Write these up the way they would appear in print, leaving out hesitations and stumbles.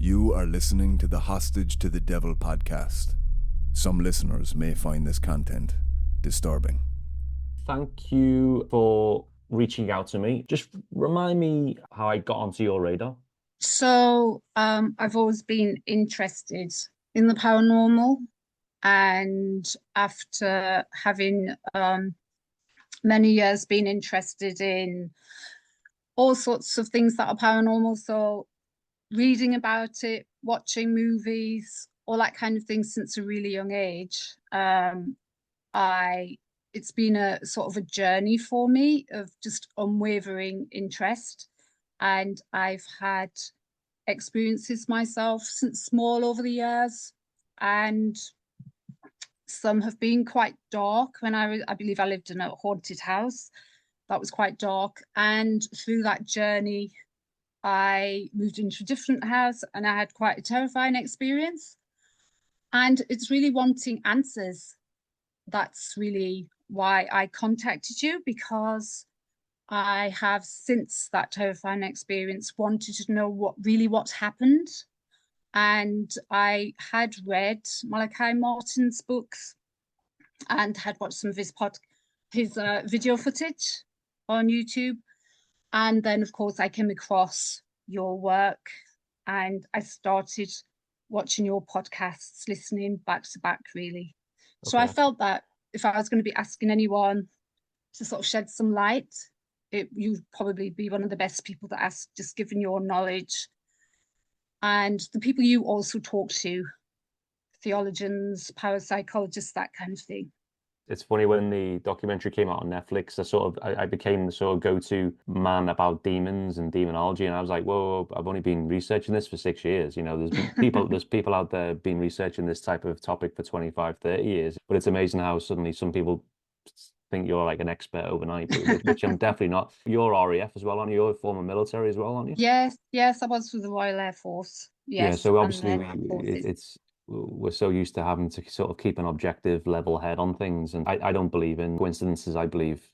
You are listening to the Hostage to the Devil podcast. Some listeners may find this content disturbing. Thank you for reaching out to me. Just remind me how I got onto your radar. So, I've always been interested in the paranormal, and after having many years been interested in all sorts of things that are paranormal, so reading about it, watching movies, all that kind of thing since a really young age, it's been a sort of a journey for me of just unwavering interest, and I've had experiences myself since small over the years, and some have been quite dark. I believe I lived in a haunted house that was quite dark, and through that journey I moved into a different house and I had quite a terrifying experience. And it's really wanting answers. That's really why I contacted you, because I have, since that terrifying experience, wanted to know what happened. And I had read Malachi Martin's books and had watched some of his video footage on YouTube. And then, of course, I came across your work and I started watching your podcasts, listening back to back, really. Okay. So I felt that if I was going to be asking anyone to sort of shed some light, you'd probably be one of the best people to ask, just given your knowledge. And the people you also talk to, theologians, parapsychologists, that kind of thing. It's funny, when the documentary came out on Netflix, I became the sort of go-to man about demons and demonology, and I was like, whoa, I've only been researching this for 6 years. You know, there's people out there been researching this type of topic for 25, 30 years. But it's amazing how suddenly some people think you're like an expert overnight, which I'm definitely not. You're RAF as well, aren't you? You're former military as well, aren't you? Yes, I was with the Royal Air Force. Yes, yeah, so obviously we're so used to having to sort of keep an objective, level head on things. And I don't believe in coincidences. I believe,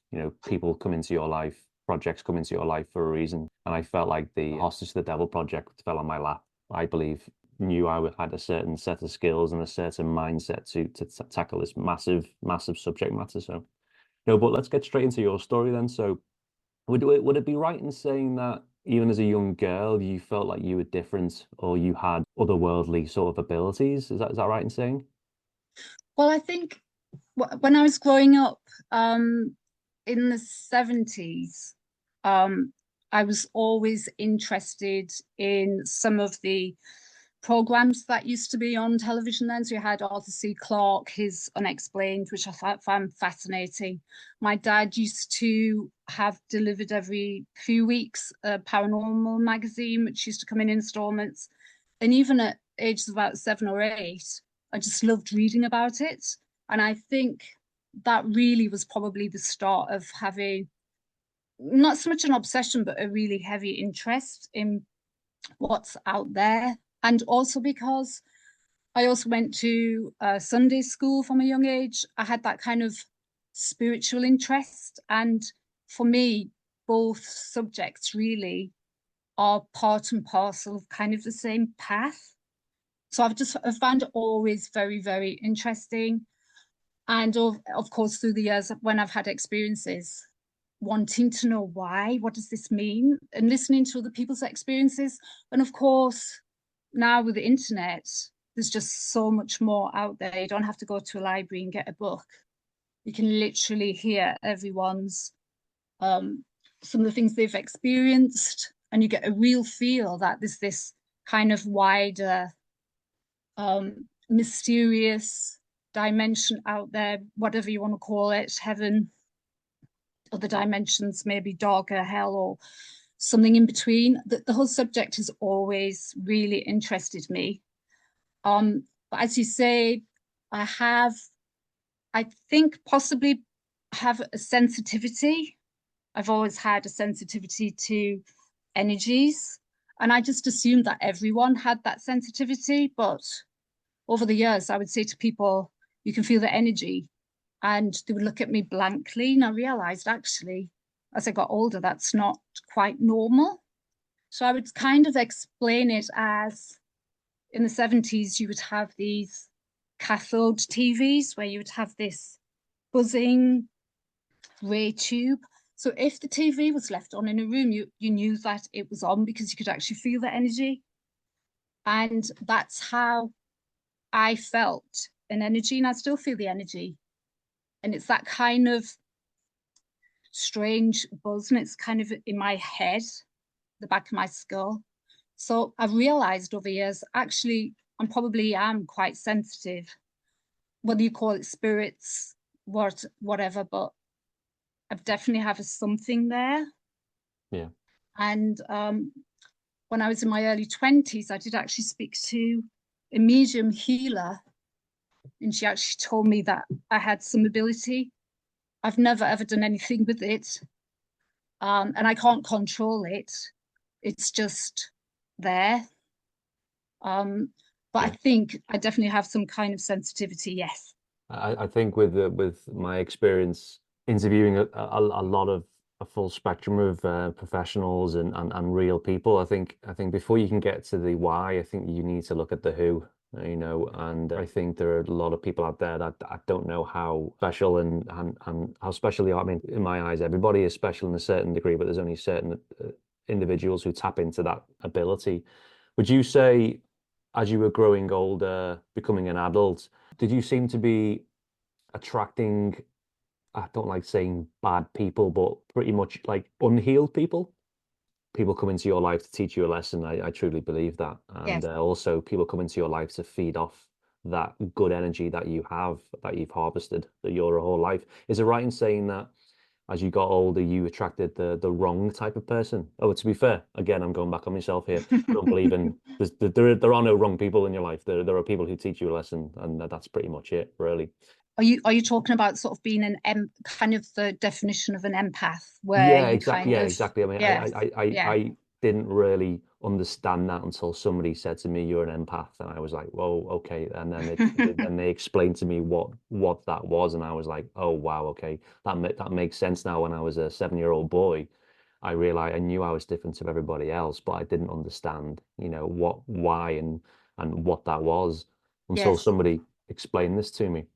people come into your life, projects come into your life for a reason. And I felt like the Hostage to the Devil project fell on my lap. I believe knew I had a certain set of skills and a certain mindset to tackle this massive subject matter. So, but let's get straight into your story then. So would it be right in saying that even as a young girl, you felt like you were different, or you had otherworldly sort of abilities? Is that right in saying? Well, I think when I was growing up, in the 70s, I was always interested in some of the programs that used to be on television then. So you had Arthur C. Clarke, his Unexplained, which I found fascinating. My dad used to have delivered every few weeks a paranormal magazine, which used to come in installments. And even at ages of about 7 or 8, I just loved reading about it. And I think that really was probably the start of having not so much an obsession, but a really heavy interest in what's out there. And also because I also went to Sunday school from a young age, I had that kind of spiritual interest. And for me, both subjects really are part and parcel of kind of the same path. So I've found it always very, very interesting. And of course, through the years when I've had experiences, wanting to know why, what does this mean? And listening to other people's experiences. And of course, now with the internet, there's just so much more out there. You don't have to go to a library and get a book. You can literally hear everyone's some of the things they've experienced, and you get a real feel that there's this kind of wider mysterious dimension out there, whatever you want to call it, heaven, other dimensions, maybe darker, hell, or something in between. The whole subject has always really interested me. But as you say, I think possibly have a sensitivity. I've always had a sensitivity to energies, and I just assumed that everyone had that sensitivity. But over the years, I would say to people, you can feel the energy, and they would look at me blankly. And I realized, actually, as I got older, that's not quite normal. So I would kind of explain it as in the 70s, you would have these cathode TVs where you would have this buzzing ray tube. So if the TV was left on in a room, you knew that it was on because you could actually feel the energy. And that's how I felt an energy, and I still feel the energy. And it's that kind of strange buzz, and it's kind of in my head, the back of my skull. So I've realized over years, actually, I probably am quite sensitive, whether you call it spirits, whatever, but I definitely have something there. Yeah. And when I was in my early 20s, I did actually speak to a medium healer, and she actually told me that I had some ability. I've never ever done anything with it, and I can't control it. It's just there. But I think I definitely have some kind of sensitivity. Yes. I think with my experience interviewing a lot of a full spectrum of professionals and real people, I think before you can get to the why, I think you need to look at the who, you know. And I think there are a lot of people out there that I don't know how special and how special they are. I mean, in my eyes, everybody is special in a certain degree, but there's only certain individuals who tap into that ability. Would you say, as you were growing older, becoming an adult, did you seem to be attracting, I don't like saying bad people, but pretty much like unhealed people? People come into your life to teach you a lesson. I truly believe that. And Yes. also people come into your life to feed off that good energy that you have, that you've harvested, that your whole life. Is it right in saying that as you got older, you attracted the wrong type of person? Oh, to be fair, again, I'm going back on myself here. I don't believe in there are no wrong people in your life. There are people who teach you a lesson, and that's pretty much it, really. Are you talking about sort of being kind of the definition of an empath, where Yeah, you exactly. kind Yeah, of, exactly. I mean, yes, yeah, I didn't really understand that until somebody said to me, "You're an empath," and I was like, "Whoa, okay." And then then they explained to me what that was, and I was like, "Oh, wow, okay, that makes sense now." When I was a 7-year-old boy, I realized I knew I was different to everybody else, but I didn't understand, you know, why, and what that was until yes, somebody explained this to me.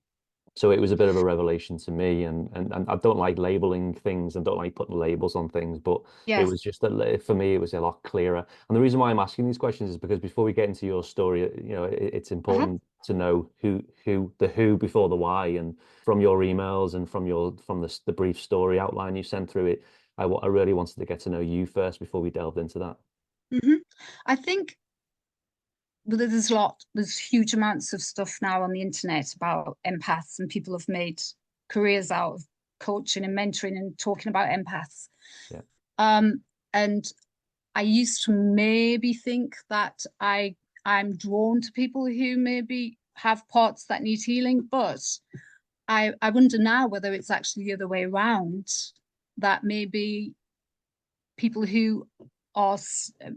So it was a bit of a revelation to me, and I don't like labeling things and don't like putting labels on things, but it yes. was just that for me it was a lot clearer. And the reason why I'm asking these questions is because before we get into your story, you know, it's Uh-huh. important to know who before the why. And from your emails and from the brief story outline you sent through it, I really wanted to get to know you first before we delved into that. I think there's huge amounts of stuff now on the internet about empaths, and people have made careers out of coaching and mentoring and talking about empaths. Yeah, And I used to maybe think that I'm drawn to people who maybe have parts that need healing, but I wonder now whether it's actually the other way around, that maybe people who are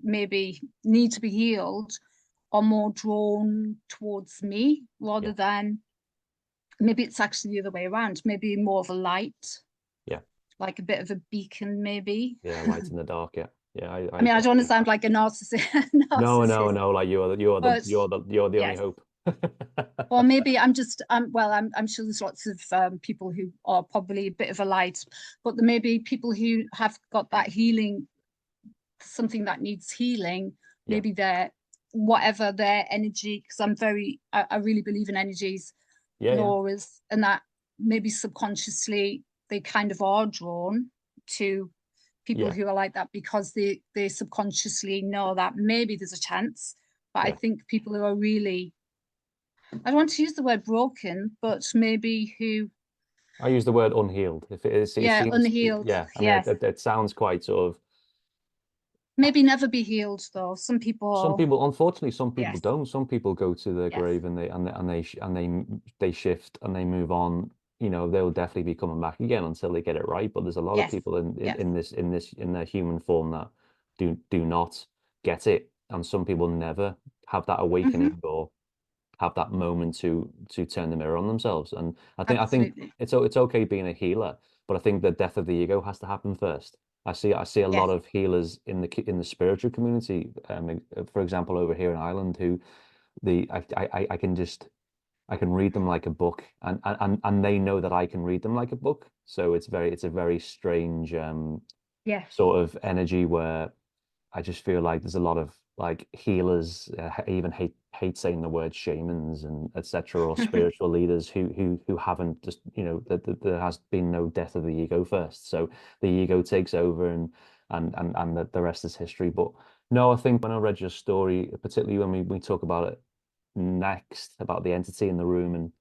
maybe need to be healed are more drawn towards me rather yeah, than, maybe it's actually the other way around, maybe more of a light, yeah, like a bit of a beacon, maybe. yeah. Light in the dark. Yeah, yeah. I mean, I don't want to sound like a narcissist, No, no, narcissist, no. Like but you're the only yes. hope. Or maybe I'm just well, I'm sure there's lots of people who are probably a bit of a light, but there may be people who have got that healing, something that needs healing. Yeah, Maybe their, whatever their energy, because I really believe in energies yeah, and yeah, auras, and that maybe subconsciously they kind of are drawn to people yeah, who are like that because they subconsciously know that maybe there's a chance. But I yeah. think people who are really, I don't want to use the word broken, but maybe who, I use the word unhealed. If it yeah, seems, unhealed, yeah. I mean, yes, it sounds quite sort of. maybe never be healed though. Some Some people, people, unfortunately, some people yes, don't. Some people go to their yes, grave and they shift and they move on. You know, they'll definitely be coming back again until they get it right. But there's a lot of yes, people yes, in their human form that do not get it, and some people never have that hmm, awakening or have that moment to turn the mirror on themselves. And I think absolutely, it's okay being a healer, but I think the death of the ego has to happen first. I see a lot yes, of healers in the spiritual community, for example, over here in Ireland, who I can I can read them like a book, and they know that I can read them like a book. So it's a very strange Yes. sort of energy where I just feel like there's a lot of like healers. I even hate saying the word shamans and etc. or spiritual leaders who haven't just that there has been no death of the ego first. So the ego takes over and the rest is history. But no, I think when I read your story, particularly when we talk about it next about the entity in the room and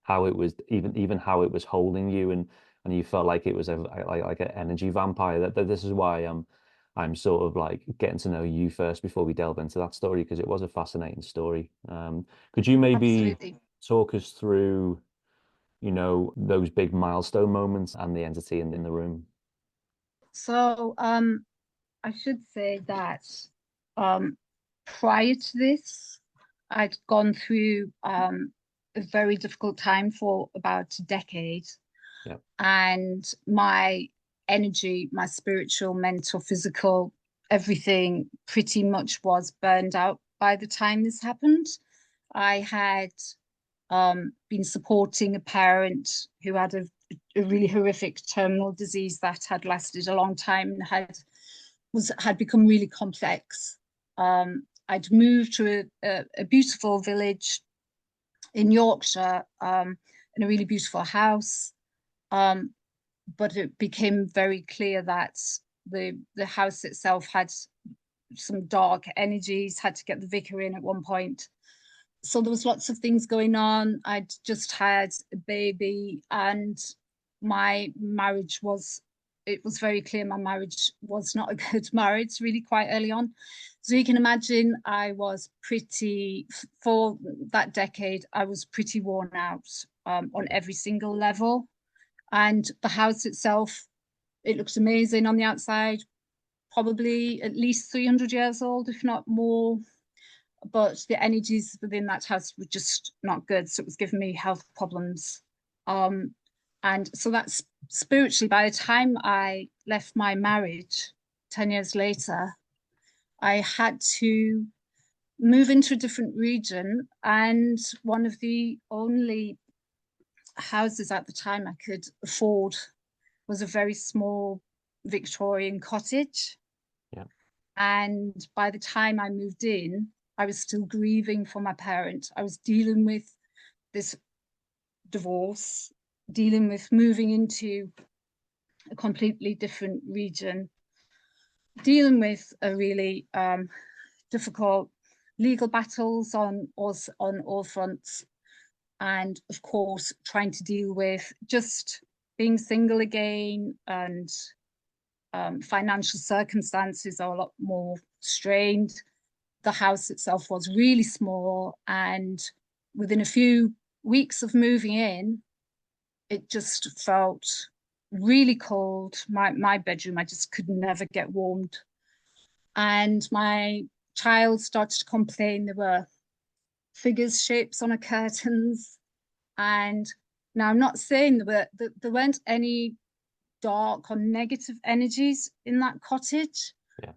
how it was even how it was holding you and you felt like it was like an energy vampire. That this is why I'm sort of like getting to know you first before we delve into that story because it was a fascinating story. Could you maybe Absolutely. talk us through, those big milestone moments and the entity in the room? So I should say that um, prior to this, I'd gone through a very difficult time for about a decade, Yeah. and my energy, my spiritual, mental, physical, everything pretty much was burned out by the time this happened. I had been supporting a parent who had a really horrific terminal disease that had lasted a long time and had become really complex. I'd moved to a beautiful village in Yorkshire, in a really beautiful house, but it became very clear that the house itself had some dark energies. Had to get the vicar in at one point, so there was lots of things going on. I'd just had a baby, and my marriage was, it was very clear my marriage was not a good marriage really quite early on. So you can imagine I was pretty, for that decade, I was pretty worn out on every single level. And the house itself, it looks amazing on the outside, probably at least 300 years old, if not more, but the energies within that house were just not good. So it was giving me health problems. And so that's spiritually, by the time I left my marriage 10 years later, I had to move into a different region. And one of the only houses at the time I could afford was a very small Victorian cottage. Yeah. And by the time I moved in, I was still grieving for my parent. I was dealing with this divorce, dealing with moving into a completely different region, dealing with a really difficult legal battles on all fronts, and of course trying to deal with just being single again, and financial circumstances are a lot more strained. The house itself was really small, and within a few weeks of moving in, it just felt really cold. My bedroom, I just could never get warmed. And my child started to complain there were figures, shapes on her curtains. And now I'm not saying there weren't any dark or negative energies in that cottage. Yeah.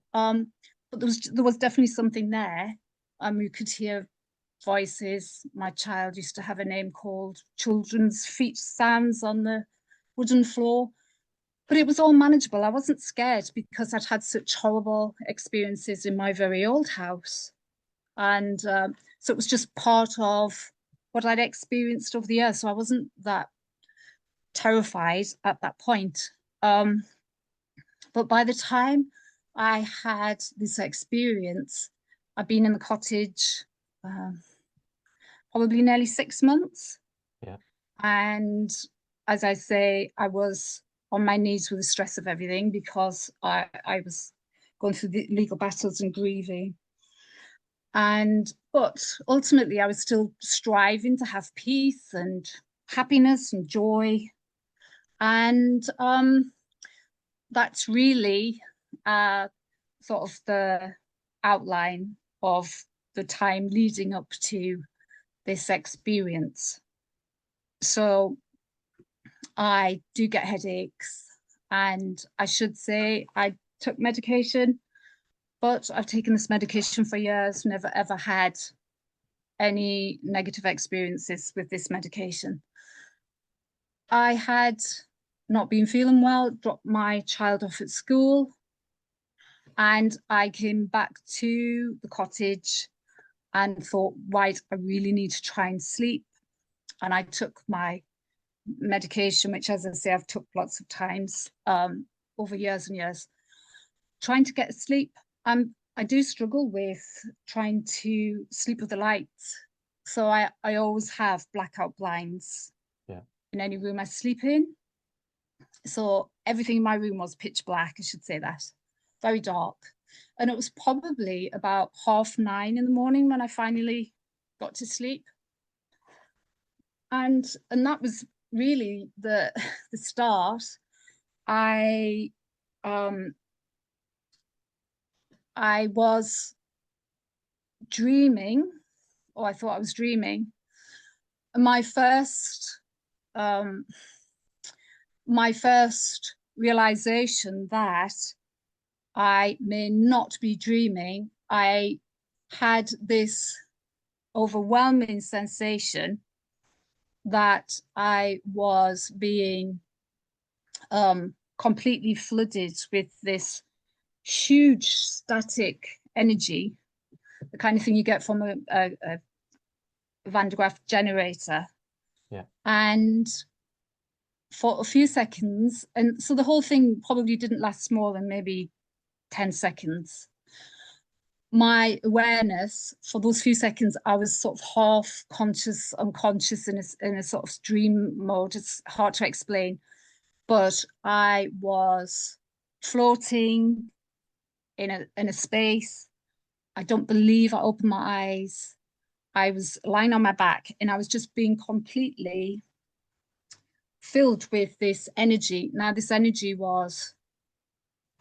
But there was definitely something there. You could hear voices. My child used to have a name called Children's Feet Sounds on the wooden floor. But it was all manageable. I wasn't scared because I'd had such horrible experiences in my very old house. And so it was just part of what I'd experienced over the years. So I wasn't that terrified at that point. But by the time I had this experience, I'd been in the cottage probably nearly 6 months. Yeah. And as I say, I was on my knees with the stress of everything because I was going through the legal battles and grieving. But ultimately, I was still striving to have peace and happiness and joy. And that's really sort of the outline of the time leading up to this experience. So I do get headaches, and I should say I took medication, but I've taken this medication for years, never ever had any negative experiences with this medication. I had not been feeling well, dropped my child off at school, and I came back to the cottage and thought, right, I really need to try and sleep. And I took my medication, which, as I say, I've took lots of times over years and years, trying to get sleep. I do struggle with trying to sleep with the lights. So I always have blackout blinds in any room I sleep in. So everything in my room was pitch black, I should say that. Very dark. And it was probably about 9:30 in the morning when I finally got to sleep. And that was really the start. I was dreaming, or I thought I was dreaming. My first realization that I may not be dreaming, I had this overwhelming sensation that I was being completely flooded with this huge static energy, the kind of thing you get from a Van de Graaff generator. Yeah. And for a few seconds, and so the whole thing probably didn't last more than maybe 10 seconds. My awareness for those few seconds, I was sort of half conscious, unconscious in a sort of dream mode. It's hard to explain, but I was floating in a space. I don't believe I opened my eyes. I was lying on my back and I was just being completely filled with this energy. Now, this energy was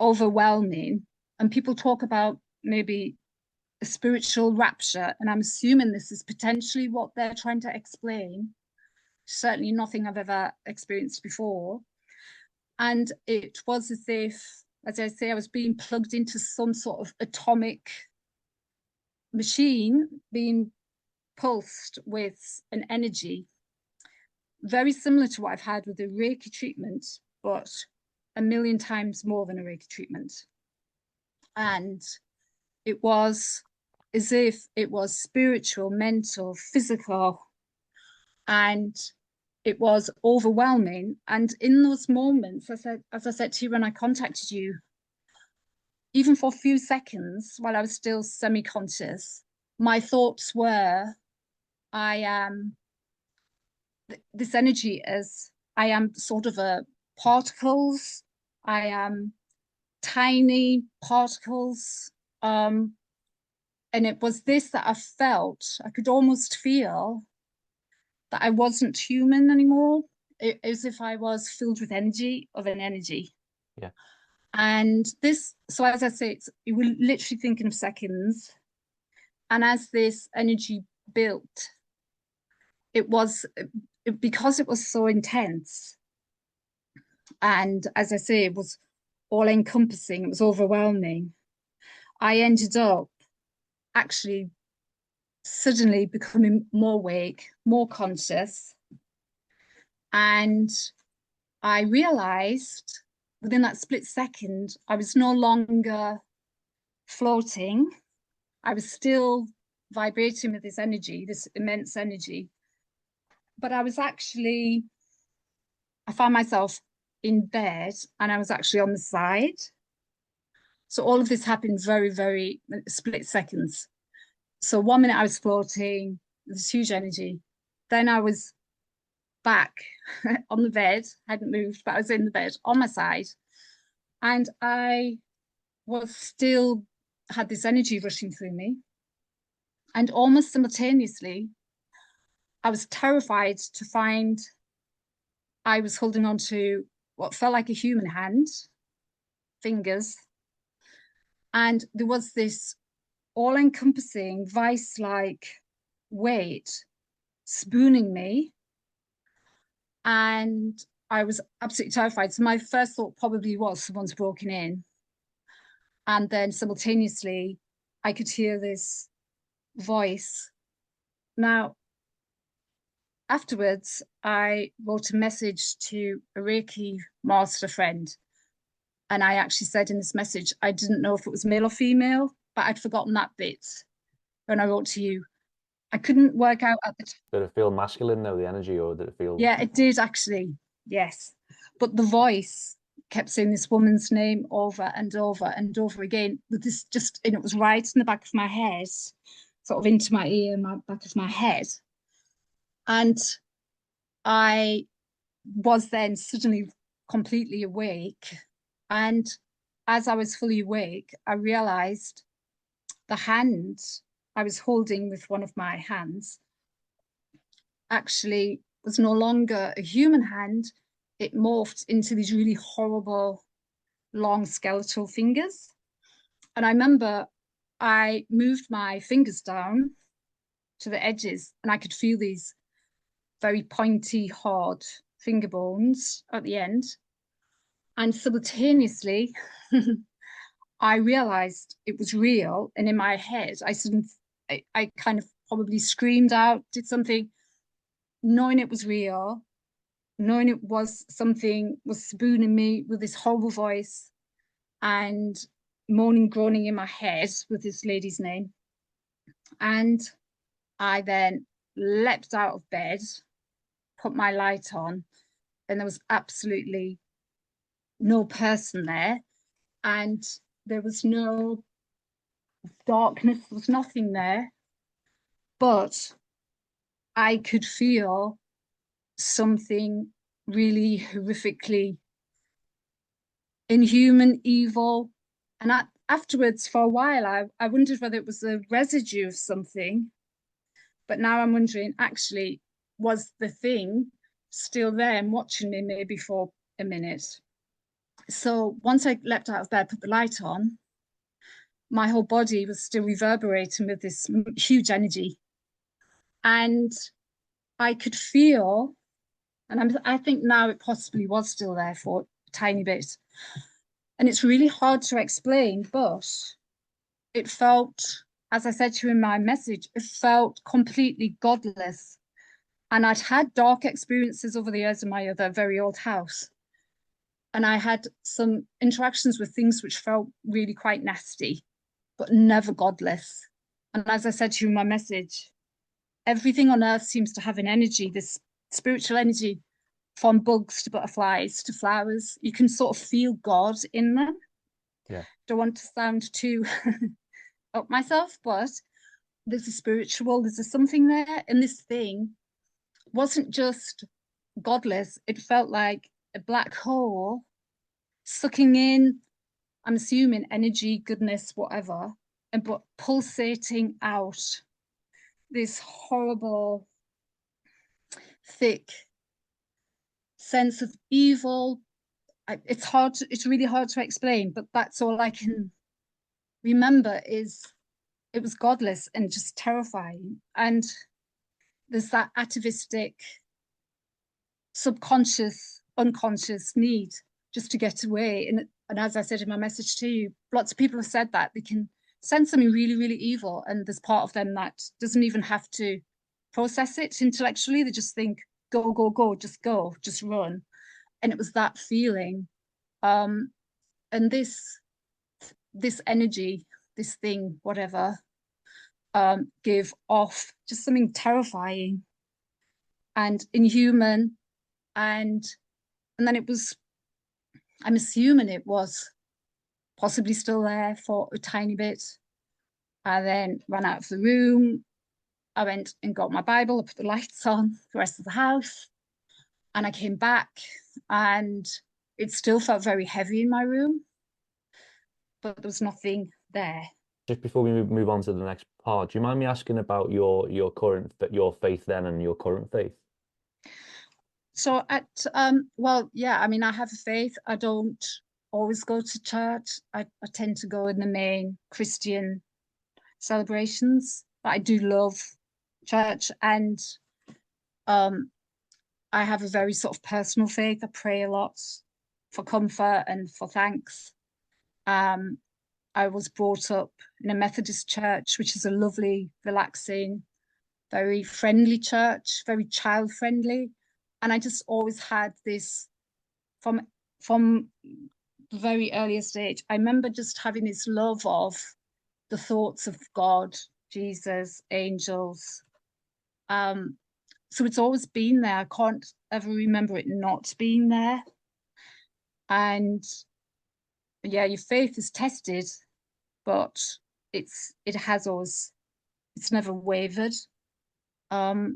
overwhelming, and people talk about maybe a spiritual rapture, and I'm assuming this is potentially what they're trying to explain. Certainly nothing I've ever experienced before. And it was as if, as I say, I was being plugged into some sort of atomic machine, being pulsed with an energy very similar to what I've had with the Reiki treatment, but a million times more than a Reiki treatment. And it was as if it was spiritual, mental, physical, and it was overwhelming. And in those moments, as I said to you when I contacted you, even for a few seconds while I was still semi-conscious, my thoughts were, I am this energy as I am sort of a particles. I am tiny particles. And it was this that I felt, I could almost feel that I wasn't human anymore, as if I was filled with energy of an energy. Yeah. And this, so as I say, you were literally thinking of seconds. And as this energy built, it was, because it was so intense, and as I say, it was all encompassing, it was overwhelming, I ended up actually suddenly becoming more awake, more conscious. And I realized within that split second, I was no longer floating. I was still vibrating with this energy, this immense energy. But I found myself in bed and I was actually on the side. So all of this happened very, very split seconds. So 1 minute I was floating, this huge energy. Then I was back on the bed, hadn't moved, but I was in the bed on my side. And I was still had this energy rushing through me. And almost simultaneously, I was terrified to find I was holding on to what felt like a human hand, fingers. And there was this all-encompassing vice-like weight spooning me. And I was absolutely terrified. So my first thought probably was someone's broken in. And then simultaneously, I could hear this voice Now, afterwards, I wrote a message to a Reiki master friend. And I actually said in this message, I didn't know if it was male or female, but I'd forgotten that bit when I wrote to you. I couldn't work out at the time. Did it feel masculine though, the energy, or did it feel? Yeah, it did actually. Yes. But the voice kept saying this woman's name over and over and over again with this and it was right in the back of my head, sort of into my ear, my back of my head. And I was then suddenly completely awake. And as I was fully awake, I realized the hand I was holding with one of my hands actually was no longer a human hand. It morphed into these really horrible, long skeletal fingers. And I remember I moved my fingers down to the edges and I could feel these very pointy, hard finger bones at the end. And simultaneously, I realized it was real. And in my head, I kind of probably screamed out, did something, knowing it was real, knowing it was something was spooning me with this horrible voice and moaning, groaning in my head with this lady's name. And I then leapt out of bed, put my light on, and there was absolutely no person there. And there was no darkness, there was nothing there. But I could feel something really horrifically inhuman, evil. And afterwards, for a while, I wondered whether it was a residue of something. But now I'm wondering, actually, was the thing still there and watching me maybe for a minute? So once I leapt out of bed, put the light on, my whole body was still reverberating with this huge energy. And I could feel, and I think now it possibly was still there for a tiny bit. And it's really hard to explain, but it felt, as I said to you in my message, it felt completely godless. And I'd had dark experiences over the years in my other very old house. And I had some interactions with things which felt really quite nasty, but never godless. And as I said to you in my message, everything on earth seems to have an energy, this spiritual energy, from bugs to butterflies to flowers. You can sort of feel God in them. Yeah. Don't want to sound too up myself, but there's a spiritual, there's a something there. And this thing wasn't just godless, it felt like a black hole sucking in, I'm assuming, energy, goodness, whatever, and but pulsating out this horrible, thick sense of evil. It's really hard to explain, but that's all I can remember is it was godless and just terrifying. And there's that atavistic, subconscious, unconscious need just to get away. And as I said in my message to you, lots of people have said that they can sense something really, really evil. And there's part of them that doesn't even have to process it intellectually. They just think, go, go, just run. And it was that feeling. And this energy, this thing, whatever, gave off just something terrifying and inhuman. And then it was, I'm assuming it was possibly still there for a tiny bit. I then ran out of the room. I went and got my Bible, I put the lights on the rest of the house. And I came back and it still felt very heavy in my room, but there was nothing there. Just before we move on to the next part, do you mind me asking about your faith then and your current faith? So well, yeah, I mean, I have a faith. I don't always go to church. I tend to go in the main Christian celebrations, but I do love church, and I have a very sort of personal faith. I pray a lot for comfort and for thanks. I was brought up in a Methodist church, which is a lovely, relaxing, very friendly church, very child friendly. And I just always had this from the very earliest age. I remember just having this love of the thoughts of God, Jesus, angels. So it's always been there. I can't ever remember it not being there. And yeah, your faith is tested, but it's never wavered. So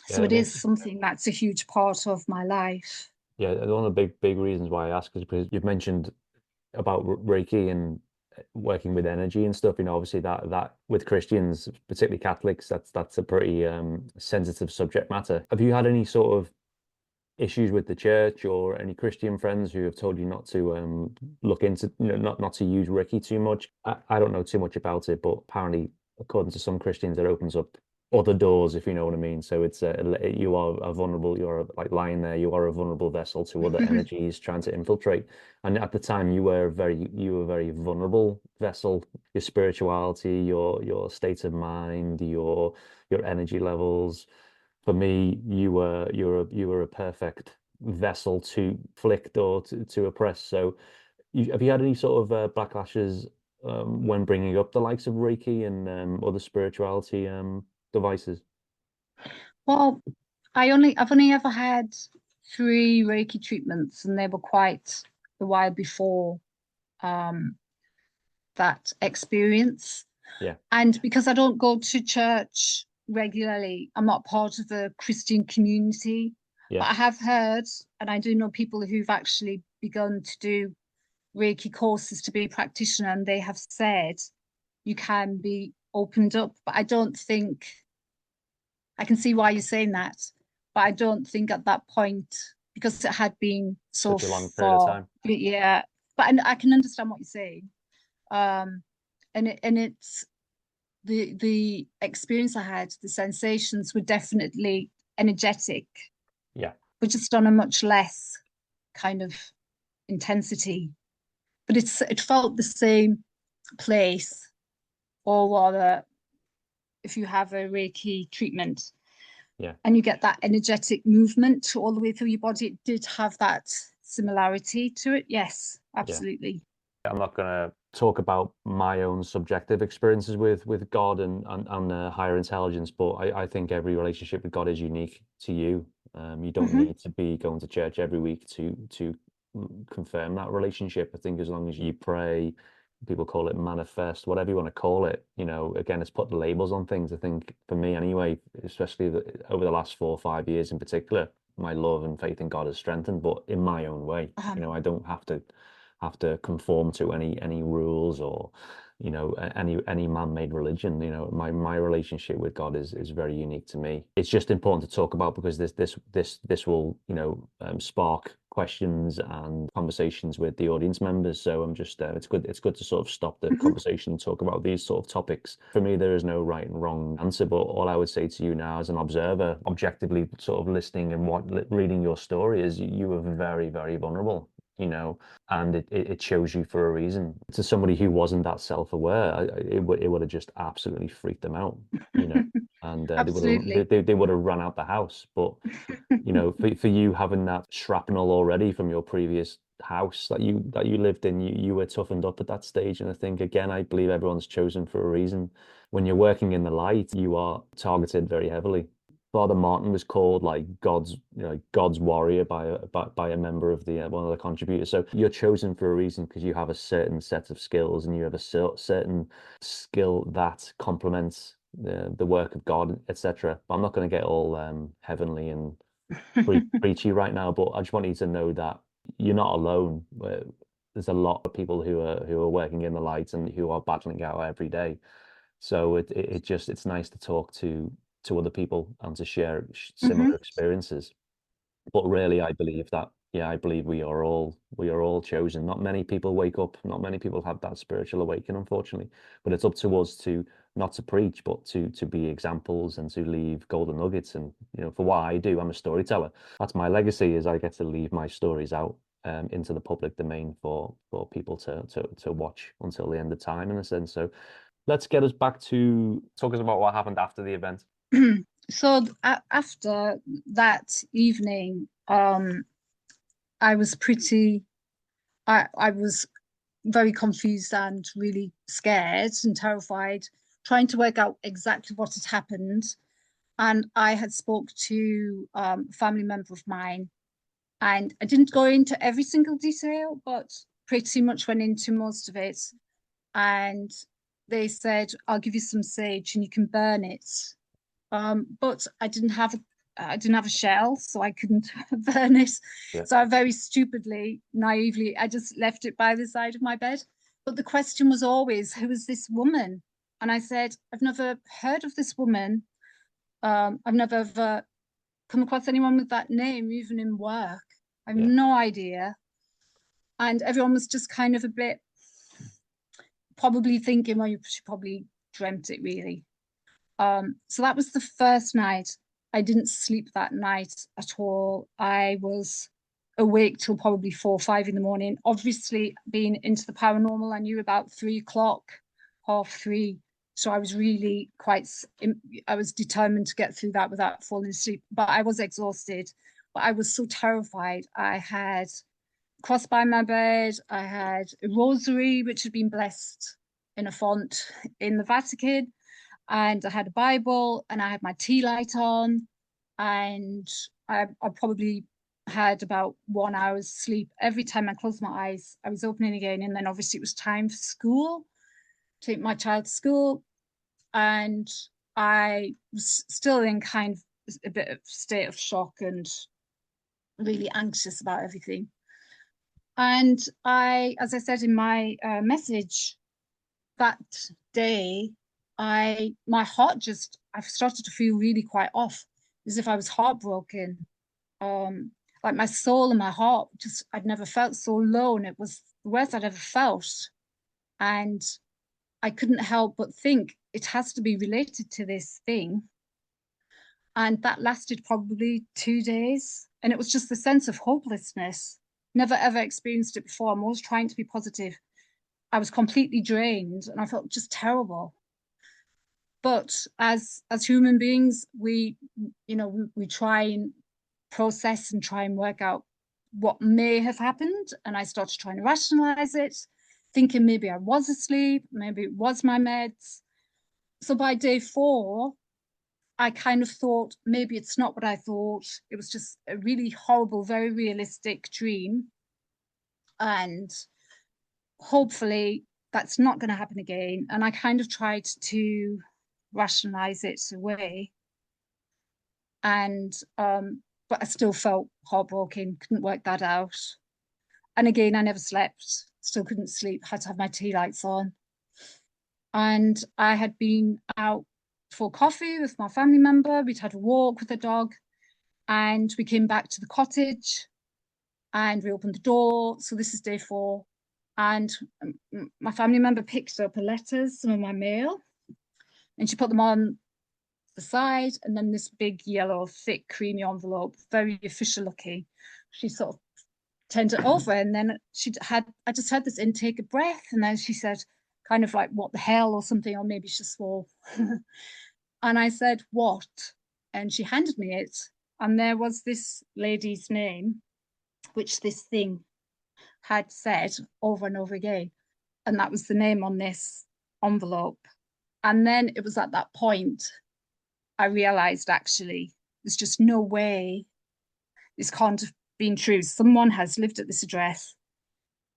Yeah, it is something that's a huge part of my life. yeah. One of the big reasons why I ask is because you've mentioned about Reiki and working with energy and stuff. Obviously that with Christians, particularly Catholics, that's a pretty sensitive subject matter. Have you had any sort of issues with the church or any Christian friends who have told you not to look into, not to use Reiki too much? I don't know too much about it, but apparently, according to some Christians, it opens up other doors, if you know what I mean. So it's you are a vulnerable, you're like lying there, you are a vulnerable vessel to other energies trying to infiltrate. And at the time, you were a very vulnerable vessel. Your spirituality, your state of mind, your energy levels. For me, you were a perfect vessel to flick or to oppress. So, have you had any sort of backlashes when bringing up the likes of Reiki and other spirituality devices? Well, I've only ever had 3 Reiki treatments, and they were quite a while before um, that experience. Yeah, And because I don't go to church regularly, I'm not part of a Christian community. yeah, But I have heard, and I do know people who've actually begun to do Reiki courses to be a practitioner, and they have said you can be opened up. But I don't think I can see why you're saying that. But I don't think at that point, because it had been so such a long period of far, time. yeah. But I can understand what you're saying. Um, and it's the experience I had, the sensations were definitely energetic, Yeah, but just on a much less kind of intensity. But it felt the same place, or rather, if you have a Reiki treatment yeah. and you get that energetic movement all the way through your body, it did have that similarity to it. Yes, Yeah. absolutely. I'm not going to talk about my own subjective experiences with God and higher intelligence, but I think every relationship with God is unique to you. You don't Hmm. need to be going to church every week to confirm that relationship. I think as long as you pray, people call it manifest, whatever you want to call it. Again, it's put the labels on things. I think for me anyway, especially over the last 4 or 5 years in particular, my love and faith in God has strengthened, but in my own way. I don't have to conform to any rules or any man-made religion. My relationship with God is very unique to me. It's just important to talk about because this will spark questions and conversations with the audience members. So I'm just it's good to sort of stop the Hmm. conversation and talk about these sort of topics. For me, there is no right and wrong answer, but all I would say to you now as an observer, objectively sort of listening and reading your story, is you were very, very vulnerable. And it shows you for a reason. To somebody who wasn't that self-aware, it would have just absolutely freaked them out, and Absolutely. they would have run out the house. But for you having that shrapnel already from your previous house that you lived in, you were toughened up at that stage. And I think again, I believe everyone's chosen for a reason. When you're working in the light, you are targeted very heavily. Father Martin was called like God's warrior by a member of the one of the contributors. So you're chosen for a reason because you have a certain set of skills and you have a certain skill that complements the work of God, etc. But I'm not going to get all heavenly and preachy right now. But I just want you to know that you're not alone. There's a lot of people who are working in the light and who are battling out every day. So it's nice to talk to other people and to share Hmm. similar experiences. But really, I believe that, yeah, I believe we are all chosen. Not many people wake up, not many people have that spiritual awakening, unfortunately. But it's up to us to not to preach, but to be examples and to leave golden nuggets. And for what I do, I'm a storyteller. That's my legacy, is I get to leave my stories out into the public domain for people to watch until the end of time, in a sense. So let's get us back to talking about what happened after the event. So after that evening, I was pretty, I was very confused and really scared and terrified, trying to work out exactly what had happened. And I had spoke to a family member of mine, and I didn't go into every single detail, but pretty much went into most of it. And they said, "I'll give you some sage and you can burn it." But I didn't have a shell, so I couldn't burn it. Yeah. So I very stupidly, naively, I just left it by the side of my bed. But the question was always, who is this woman? And I said, I've never heard of this woman. I've never ever come across anyone with that name, even in work. I have Yeah. no idea. And everyone was just kind of a bit probably thinking, well, you probably dreamt it really. So that was the first night. I didn't sleep that night at all. I was awake till probably 4 or 5 in the morning. Obviously, being into the paranormal, I knew about 3 o'clock, 3:30. So I was really I was determined to get through that without falling asleep. But I was exhausted. But I was so terrified. I had cross by my bed. I had a rosary, which had been blessed in a font in the Vatican, and I had a Bible, and I had my tea light on, and I probably had about 1 hour's sleep. Every time I closed my eyes, I was opening again, and then obviously it was time for school, take my child to school, and I was still in kind of a bit of state of shock and really anxious about everything. And as I said in my message, that day, my heart just, I started to feel really quite off, as if I was heartbroken. Like my soul and my heart just, I'd never felt so low, and it was the worst I'd ever felt. And I couldn't help but think it has to be related to this thing. And that lasted probably 2 days. And it was just the sense of hopelessness. Never ever experienced it before. I'm always trying to be positive. I was completely drained and I felt just terrible. But as human beings, we try and process and try and work out what may have happened. And I started trying to rationalize it, thinking maybe I was asleep, maybe it was my meds. So by day 4, I kind of thought maybe it's not what I thought. It was just a really horrible, very realistic dream. And hopefully that's not going to happen again. And I kind of tried to rationalize it away. And but I still felt heartbroken, couldn't work that out. And again, I never slept, still couldn't sleep, had to have my tea lights on. And I had been out for coffee with my family member. We'd had a walk with the dog, and we came back to the cottage and we opened the door. So this is day 4. And my family member picked up a letters, some of my mail, and she put them on the side, and then this big yellow, thick, creamy envelope, very official looking. She sort of turned it over, and then I just had this intake of breath, and then she said, kind of like, what the hell, or something, or maybe she swore. And I said, what? And she handed me it, and there was this lady's name, which this thing had said over and over again. And that was the name on this envelope. And then it was at that point I realized, actually, there's just no way this can't have been true. Someone has lived at this address,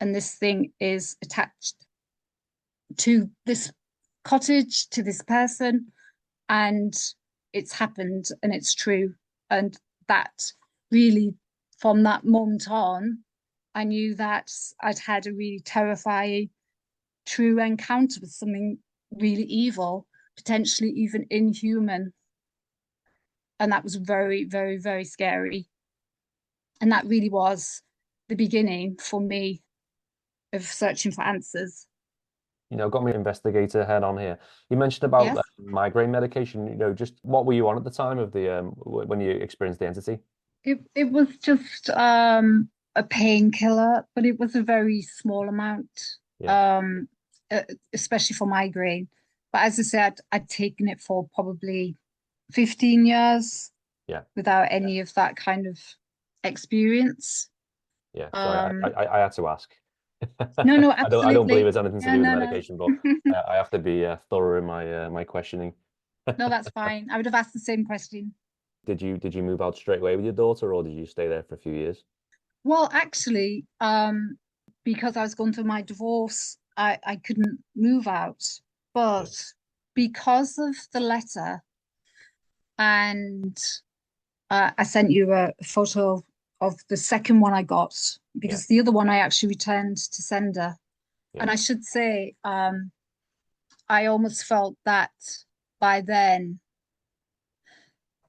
and this thing is attached to this cottage, to this person, and it's happened and it's true. And that really, from that moment on, I knew that I'd had a really terrifying, true encounter with something really evil, potentially even inhuman. And that was very, very, very scary. And that really was the beginning for me of searching for answers. Got me investigator head on here. You mentioned about Yes. migraine medication. Just what were you on at the time of the when you experienced the entity? It was just a painkiller, but it was a very small amount, Yeah. um, especially for migraine. But as I said, I'd taken it for probably 15 years Yeah. without any of that kind of experience. Yeah. Sorry, I had to ask. No, I don't believe absolutely. it's anything to No, do with the no, no. medication, but I have to be thorough in my questioning. No, that's fine. I would have asked the same question. Did you move out straight away with your daughter, or did you stay there for a few years? Well, actually, because I was going through my divorce, I couldn't move out. Yeah. But because of the letter, and I sent you a photo of the second one I got, Yeah. because the other one I actually returned to sender. Yeah. And I should say, I almost felt that by then,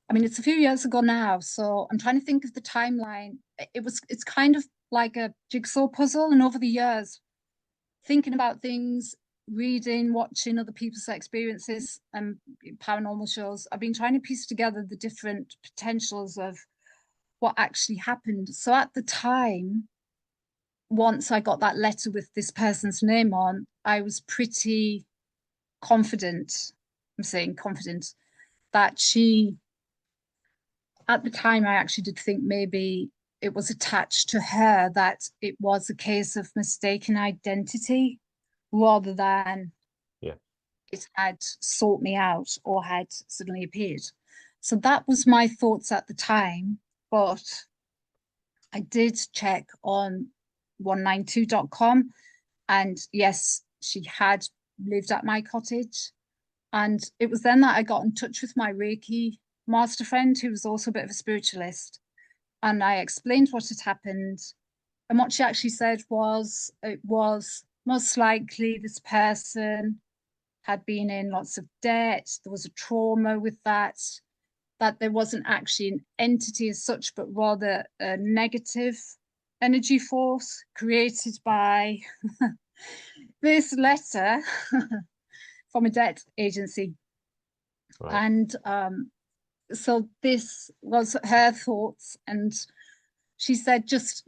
I mean, it's a few years ago now, so I'm trying to think of the timeline. It's kind of like a jigsaw puzzle, and over the years, thinking about things, reading, watching other people's experiences and paranormal shows, I've been trying to piece together the different potentials of what actually happened. So at the time, once I got that letter with this person's name on, I was pretty confident. I'm saying confident that she, at the time, I actually did think maybe it was attached to her, that it was a case of mistaken identity rather than Yeah. it had sought me out or had suddenly appeared. So that was my thoughts at the time. But I did check on 192.com, and yes, she had lived at my cottage. And it was then that I got in touch with my Reiki master friend, who was also a bit of a spiritualist. And I explained what had happened. And what she actually said was it was most likely this person had been in lots of debt. There was a trauma with that there wasn't actually an entity as such, but rather a negative energy force created by this letter from a debt agency. Right. And so this was her thoughts. And she said, just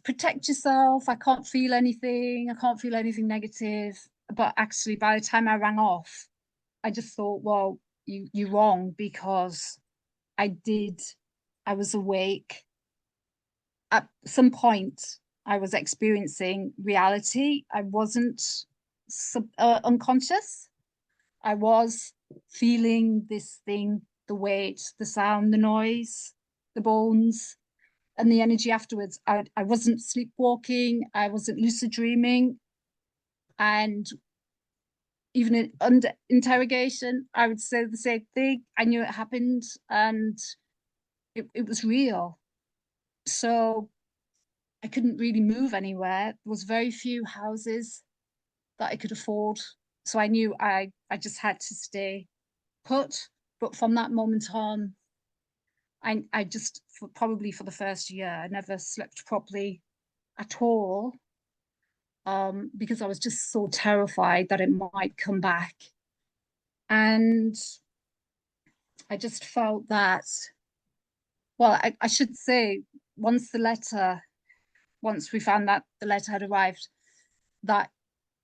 protect yourself. I can't feel anything. I can't feel anything negative. But actually, by the time I rang off, I just thought, well, you're wrong, because I was awake. At some point, I was experiencing reality. I wasn't unconscious. I was feeling this thing, the weight, the sound, the noise, the bones, and the energy afterwards. I wasn't sleepwalking. I wasn't lucid dreaming. And even under interrogation, I would say the same thing. I knew it happened, and it was real. So I couldn't really move anywhere. There was very few houses that I could afford. So I knew I just had to stay put. But from that moment on, I just, probably for the first year, I never slept properly at all, because I was just so terrified that it might come back. And I just felt that, well, I should say, once once we found that the letter had arrived, that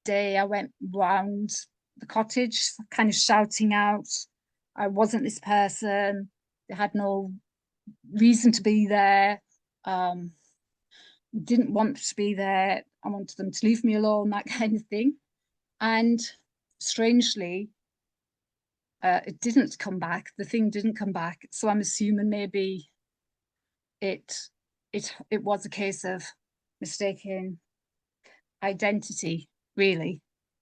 day I went round the cottage, kind of shouting out, I wasn't this person. They had no reason to be there. Didn't want to be there. I wanted them to leave me alone, that kind of thing. And strangely, it didn't come back. The thing didn't come back. So I'm assuming maybe it it was a case of mistaken identity, really.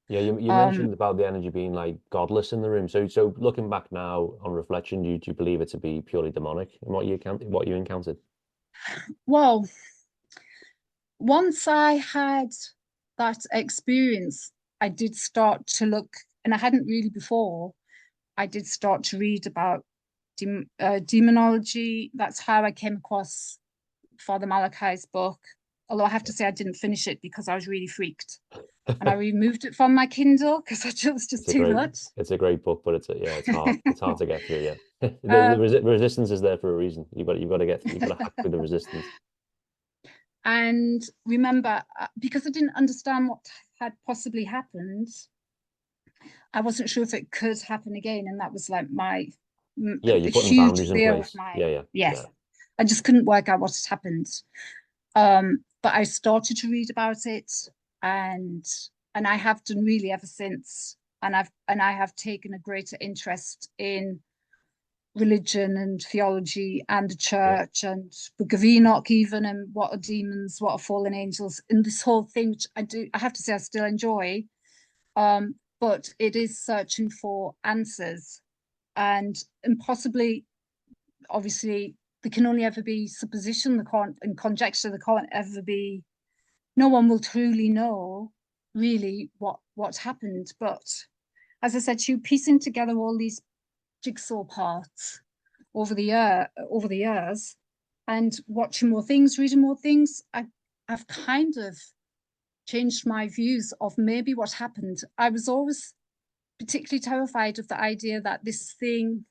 Yeah, you Um, mentioned about the energy being like godless in the room. So looking back now on reflection, do you believe it to be purely demonic in what you encountered? well, once I had that experience, I did start to look, and I hadn't really before. I did start to read about demonology. That's how I came across Father Malachi's book. Although I have to say I didn't finish it because I was really freaked, and I removed it from my Kindle because it was just too much. It's a great book, but it's hard to get through. Yeah, the um, resistance is there for a reason. You've got to hack through the resistance. and remember, because I didn't understand what had possibly happened, I wasn't sure if it could happen again, and that was like my Yeah, a you're putting huge boundaries in fear of place. mine. Yeah, Yes, yeah, I just couldn't work out what had happened. But I started to read about it, and I have done really ever since. And I have taken a greater interest in religion and theology and the yeah, church and Book of Enoch even, and what are demons, what are fallen angels, and this whole thing, which I have to say I still enjoy. But it is searching for answers, and possibly, obviously, there can only ever be supposition, and conjecture. There can't ever be. No one will truly know really what happened. But as I said, you piecing together all these jigsaw parts over the years, and watching more things, reading more things, I've kind of changed my views of maybe what happened. I was always particularly terrified of the idea that this thing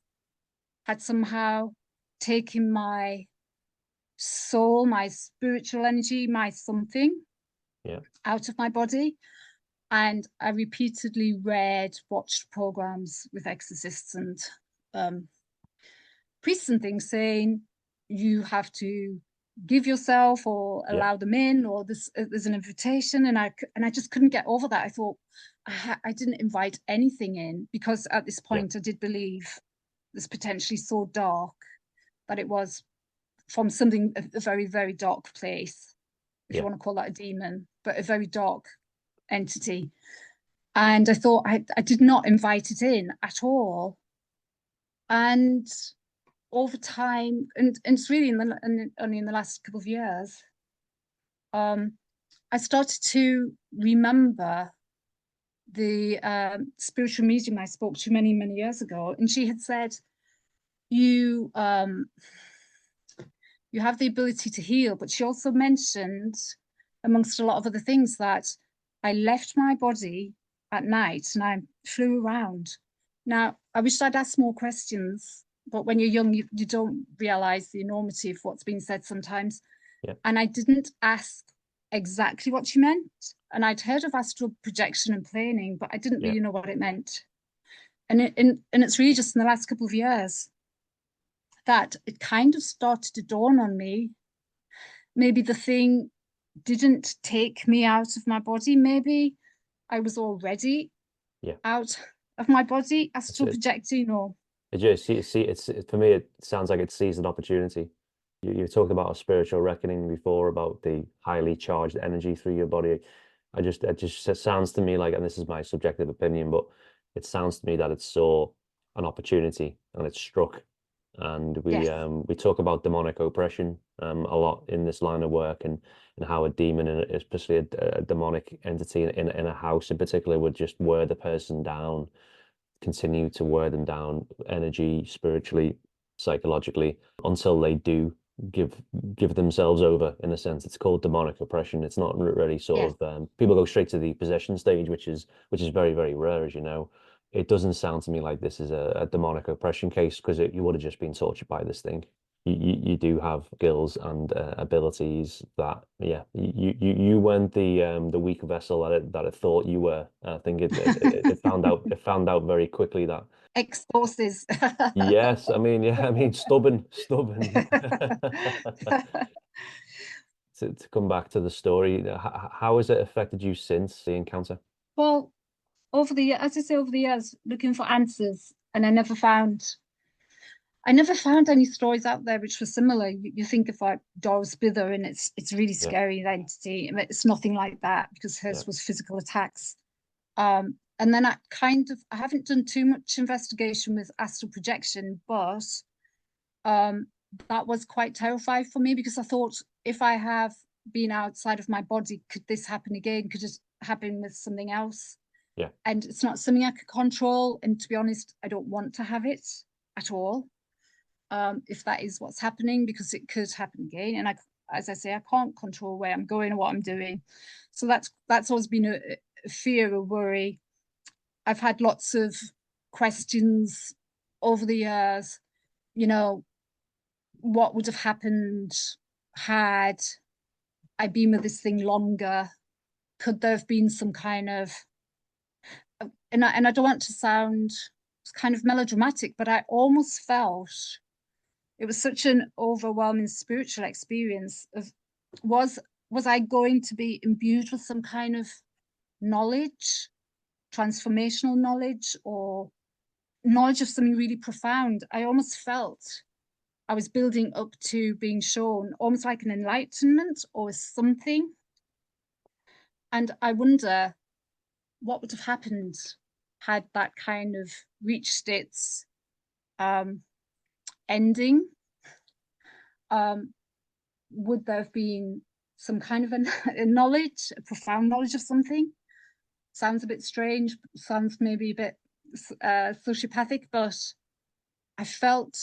had somehow taken my soul, my spiritual energy, my something yeah, out of my body. And I repeatedly watched programs with exorcists and um, priests and things saying you have to give yourself or yeah, allow them in, or there's an invitation, and I just couldn't get over that. I thought I didn't invite anything in, because at this yeah, point I did believe this potentially so dark that it was from something, a very, very dark place, if you yeah. want to call that a demon, but a very dark entity. And I thought I did not invite it in at all. And over time, and it's really only in the last couple of years, um, I started to remember the spiritual medium I spoke to many, many years ago. And she had said, you you have the ability to heal. But she also mentioned, amongst a lot of other things, that I left my body at night and I flew around. Now, I wish I'd asked more questions, but when you're young, you don't realize the enormity of what's being said sometimes. Yeah. And I didn't ask exactly what she meant. And I'd heard of astral projection and planing, but I didn't Yeah. really know what it meant. And it's really just in the last couple of years that it kind of started to dawn on me. Maybe the thing didn't take me out of my body. Maybe I was already Yeah. out of my body, It's astral projecting, or it just it's for me. It sounds like it sees an opportunity. You talked about a spiritual reckoning before, about the highly charged energy through your body. It just sounds to me like, and this is my subjective opinion, but it sounds to me that it saw an opportunity and it struck. And yes, we talk about demonic oppression a lot in this line of work, and how a demon, and especially a demonic entity in a house in particular, would just wear the person down, continue to wear them down, energy, spiritually, psychologically, until they do give give themselves over. In a sense, it's called demonic oppression. It's not really yes. sort of people go straight to the possession stage, which is very, very rare, as you know. It doesn't sound to me like this is a demonic oppression case, because you would have just been tortured by this thing. You do have skills and abilities that, yeah, you weren't the weak vessel that it thought you were. I think it found out very quickly that, Exposes. yes, I mean, yeah, I mean, stubborn. To come back to the story, how has it affected you since the encounter? Well, as I say, over the years, looking for answers, and I never found any stories out there which were similar. You think of like Doris Bither, and it's really Yeah, scary entity. It's nothing like that, because yeah, hers was physical attacks. And then I haven't done too much investigation with astral projection, but um, that was quite terrifying for me, because I thought, if I have been outside of my body, could this happen again? Could it happen with something else? yeah, And it's not something I could control. And to be honest, I don't want to have it at all. If that is what's happening, because it could happen again. And as I say, I can't control where I'm going or what I'm doing. So that's always been a fear, a worry. I've had lots of questions over the years, you know, what would have happened had I been with this thing longer? Could there have been some kind of, and I don't want to sound was kind of melodramatic, but I almost felt it was such an overwhelming spiritual experience of was I going to be imbued with some kind of knowledge, transformational knowledge, or knowledge of something really profound. I almost felt I was building up to being shown almost like an enlightenment or something. And I wonder what would have happened had that kind of reached its ending. Would there have been some kind of a knowledge, a profound knowledge of something? Sounds a bit strange, sounds maybe a bit sociopathic, but I felt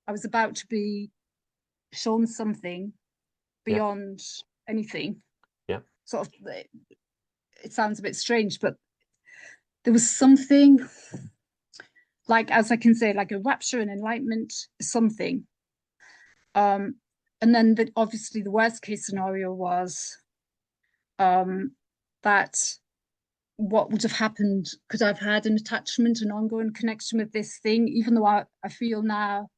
I was about to be shown something beyond anything. Yeah. Sort of, it sounds a bit strange, but there was something like, as I can say, like a rapture, an enlightenment, something. And then obviously the worst case scenario was that what would have happened could I've had an attachment, an ongoing connection with this thing, even though I feel now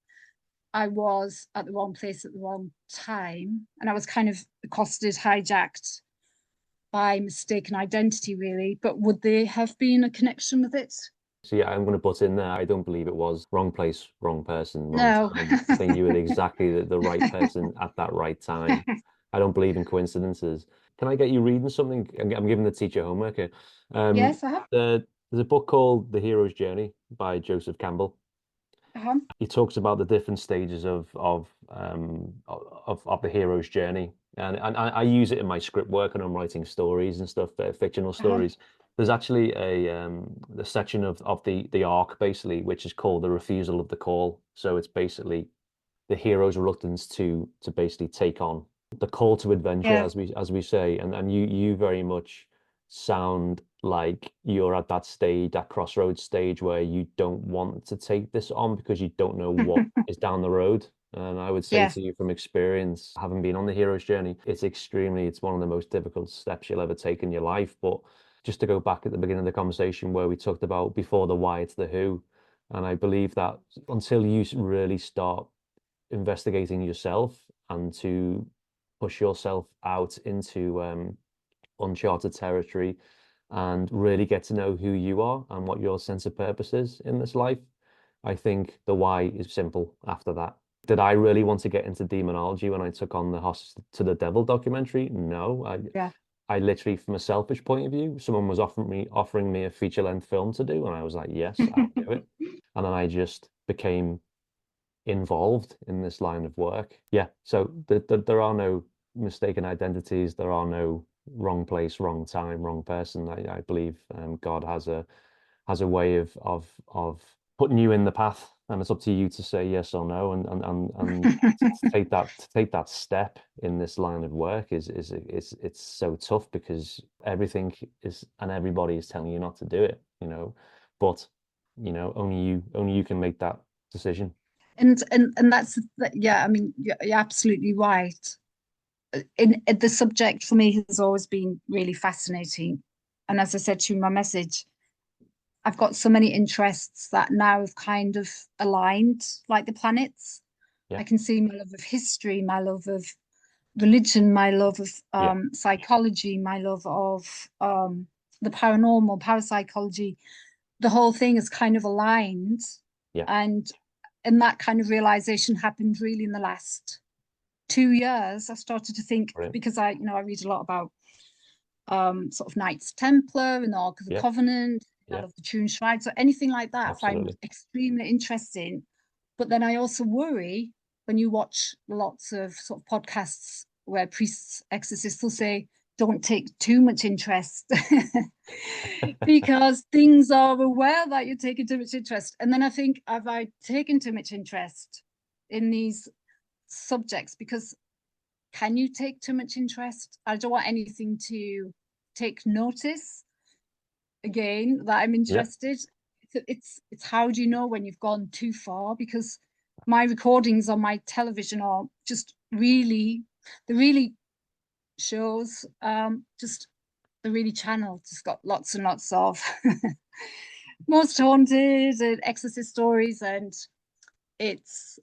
I was at the wrong place at the wrong time, and I was kind of accosted, hijacked by mistaken identity, really. But would there have been a connection with it? So yeah, I'm going to butt in there. I don't believe it was wrong place, wrong person, wrong No. time. I think you were exactly the right person at that right time. I don't believe in coincidences. Can I get you reading something? I'm giving the teacher homework here. Yes, I have. There's a book called The Hero's Journey by Joseph Campbell. He talks about the different stages of the hero's journey, and I use it in my script work, and I'm writing stories and stuff, fictional stories. There's actually a section of the arc, basically, which is called the refusal of the call. So it's basically the hero's reluctance to basically take on the call to adventure, as we say, and you very much sound like you're at that stage, that crossroads stage, where you don't want to take this on because you don't know what is down the road. And I would say to you from experience, having been on the hero's journey, it's one of the most difficult steps you'll ever take in your life. But just to go back at the beginning of the conversation where we talked about before the why, it's the who. And I believe that until you really start investigating yourself and to push yourself out into uncharted territory and really get to know who you are and what your sense of purpose is in this life, I think the why is simple after that. Did I really want to get into demonology when I took on the Hostage to the Devil documentary? No. I literally, from a selfish point of view, someone was offering me a feature-length film to do, and I was like, yes, I'll do it. And then I just became involved in this line of work. Yeah, so there are no mistaken identities. There are no wrong place, wrong time, wrong person. I believe God has a way of putting you in the path, and it's up to you to say yes or no, and to take that step in this line of work is it's so tough because everything is and everybody is telling you not to do it, but only you can make that decision. And that's, I mean, you're absolutely right. In the subject for me has always been really fascinating, and as I said to you in my message, I've got so many interests that now have kind of aligned like the planets. I can see my love of history, my love of religion, my love of psychology, my love of the paranormal, parapsychology. The whole thing is kind of aligned, and that kind of realization happened really in the last 2 years. I started to think, because I read a lot about sort of Knights Templar and the Ark of the Covenant. I love the Tune Shrine, so anything like that I find extremely interesting. But then I also worry when you watch lots of sort of podcasts where priests, exorcists will say, don't take too much interest because things are aware that you're taking too much interest. And then I think, have I taken too much interest in these subjects? Because can you take too much interest? I don't want anything to take notice again that I'm interested. It's how do you know when you've gone too far? Because my recordings on my television are just really shows, just the really channel just got lots and lots of most haunted and exorcist stories, and it's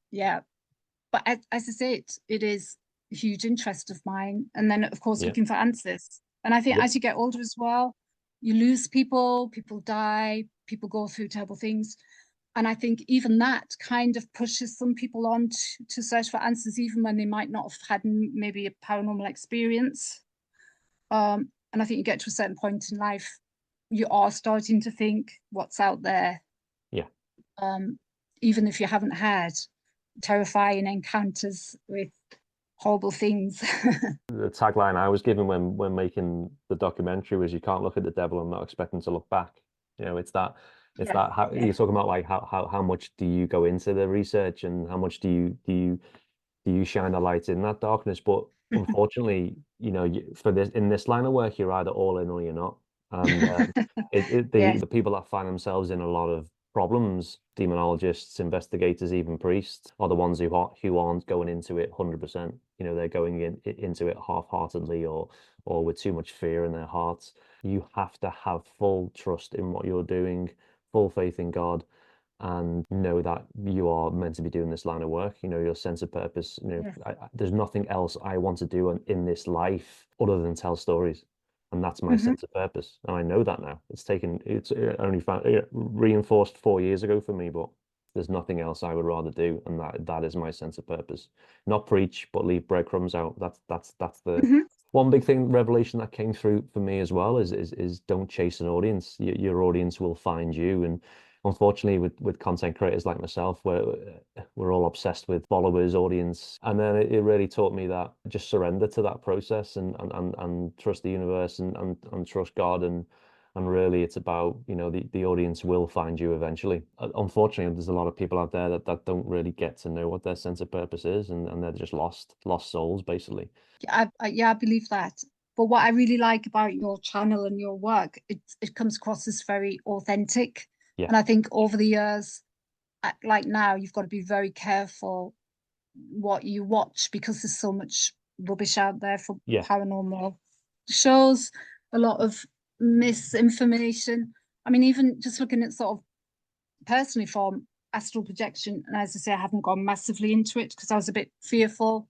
but as I say, it is a huge interest of mine. And then, of course, Yeah. looking for answers. And I think as you get older as well, you lose people die, people go through terrible things. And I think even that kind of pushes some people on to search for answers, even when they might not have had maybe a paranormal experience. And I think you get to a certain point in life, you are starting to think what's out there. Yeah. Even if you haven't had terrifying encounters with horrible things. The tagline I was given when making the documentary was, "You can't look at the devil and not expect him to look back." You know, it's that how you're talking about, like how much do you go into the research and how much do you shine a light in that darkness. But unfortunately, you know, for this in this line of work, you're either all in or you're not. And the people that find themselves in a lot of problems, demonologists, investigators, even priests, are the ones who aren't going into it 100%. You know, they're going into it half-heartedly or with too much fear in their hearts. You have to have full trust in what you're doing, full faith in God, and know that you are meant to be doing this line of work. You know, your sense of purpose. You know, there's nothing else I want to do in this life other than tell stories, and that's my sense of purpose. And I know that now. It's only reinforced 4 years ago for me, but there's nothing else I would rather do, and that is my sense of purpose. Not preach, but leave breadcrumbs out. That's the one big thing, revelation that came through for me as well is don't chase an audience. Your audience will find you. And unfortunately, with content creators like myself, we're all obsessed with followers, audience, and then it really taught me that just surrender to that process and trust the universe and trust God, and really it's about, you know, the audience will find you eventually. Unfortunately, there's a lot of people out there that don't really get to know what their sense of purpose is, and they're just lost souls, basically. I believe that. But what I really like about your channel and your work, it comes across as very authentic. Yeah. And I think over the years, like now, you've got to be very careful what you watch, because there's so much rubbish out there for paranormal shows, a lot of misinformation. I mean, even just looking at sort of personally from astral projection, and as I say, I haven't gone massively into it because I was a bit fearful.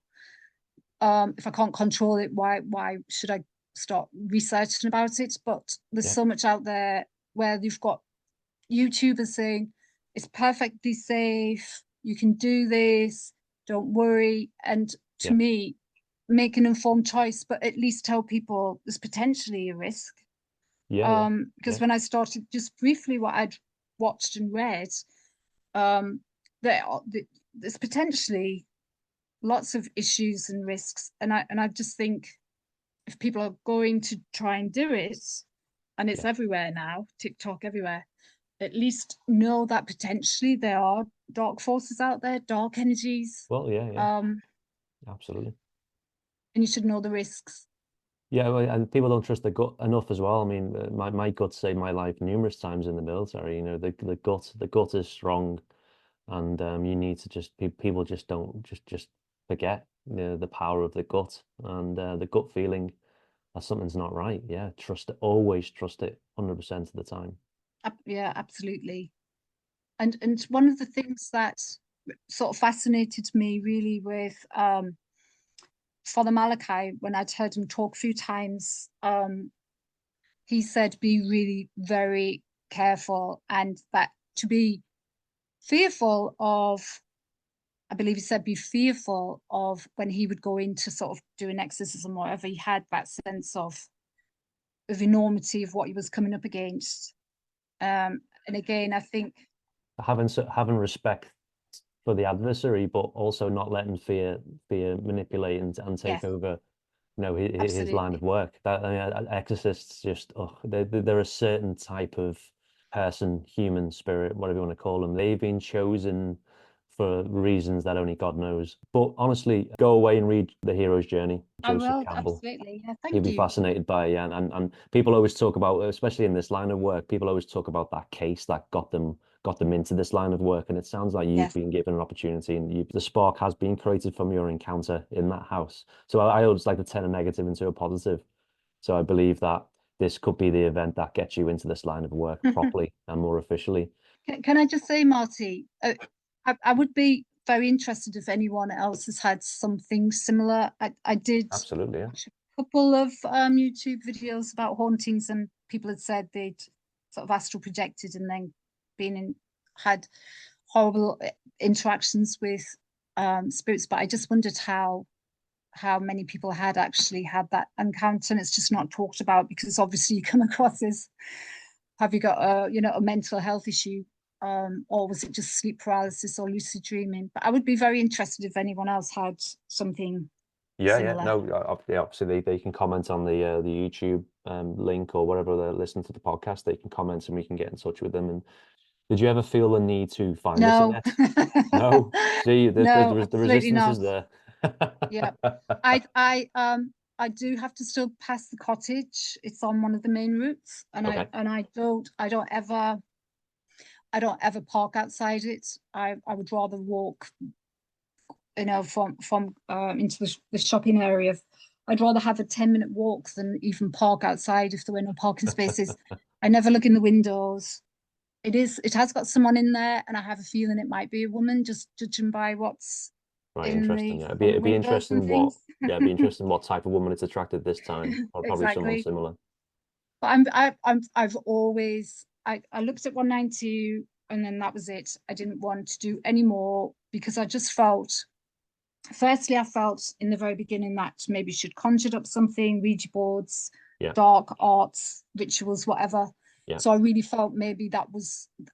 If I can't control it, why should I start researching about it? But there's so much out there where you've got YouTubers saying it's perfectly safe, you can do this, don't worry. And to me, make an informed choice, but at least tell people there's potentially a risk. Because when I started just briefly what I'd watched and read, there's potentially lots of issues and risks. And I just think if people are going to try and do it, and it's everywhere now, TikTok everywhere, at least know that potentially there are dark forces out there, dark energies. Well, absolutely. And you should know the risks. Yeah, and people don't trust the gut enough as well. I mean, my gut saved my life numerous times in the military. You know, the gut is strong, and you need to people just don't just forget the power of the gut and the gut feeling that something's not right. Yeah, trust it. Always trust it 100% of the time. Yeah, absolutely. And one of the things that sort of fascinated me really with Father Malachi, when I'd heard him talk a few times, he said be really very careful, and that to be fearful of, I believe he said be fearful of when he would go in to sort of do an exorcism or whatever, he had that sense of enormity of what he was coming up against. And again, I think having respect for the adversary, but also not letting fear manipulate and take over, you know, his line of work. That, I mean, exorcists just they're a certain type of person, human spirit, whatever you want to call them. They've been chosen for reasons that only God knows. But honestly, go away and read The Hero's Journey, Joseph Campbell. Absolutely. Yeah, thank You'll you. be fascinated by it. And people always talk about, especially in this line of work, people always talk about that case that got them into this line of work. And it sounds like you've been given an opportunity, and the spark has been created from your encounter in that house. So I always like to turn a negative into a positive. So I believe that this could be the event that gets you into this line of work properly and more officially. Can I just say, Marty, I would be very interested if anyone else has had something similar. I did Absolutely, yeah. watch a couple of YouTube videos about hauntings, and people had said they'd sort of astral projected and then had horrible interactions with spirits. But I just wondered how many people had actually had that encounter, and it's just not talked about, because obviously you come across as, have you got a mental health issue, or was it just sleep paralysis or lucid dreaming? But I would be very interested if anyone else had something similar. Obviously they can comment on the YouTube link, or wherever they're listening to the podcast, they can comment and we can get in touch with them. And did you ever feel the need to find this in it? No. See, No, the resistance is there. Yeah. I do have to still pass the cottage. It's on one of the main routes, and Okay. I don't ever park outside it. I would rather walk, from into the shopping area. I'd rather have a 10-minute walk than even park outside if there were no parking spaces. I never look in the windows. It has got someone in there, and I have a feeling it might be a woman, just judging by what's Right, in interesting. the Yeah, front it'd be windows and interesting things. it'd be interesting what type of woman it's attracted this time. Or probably someone Exactly. similar. But I've always I looked at 192, and then that was it. I didn't want to do any more, because I just felt, firstly, I felt in the very beginning that maybe should conjured up something, Ouija boards, Yeah. dark arts, rituals, whatever. Yeah. So I really felt maybe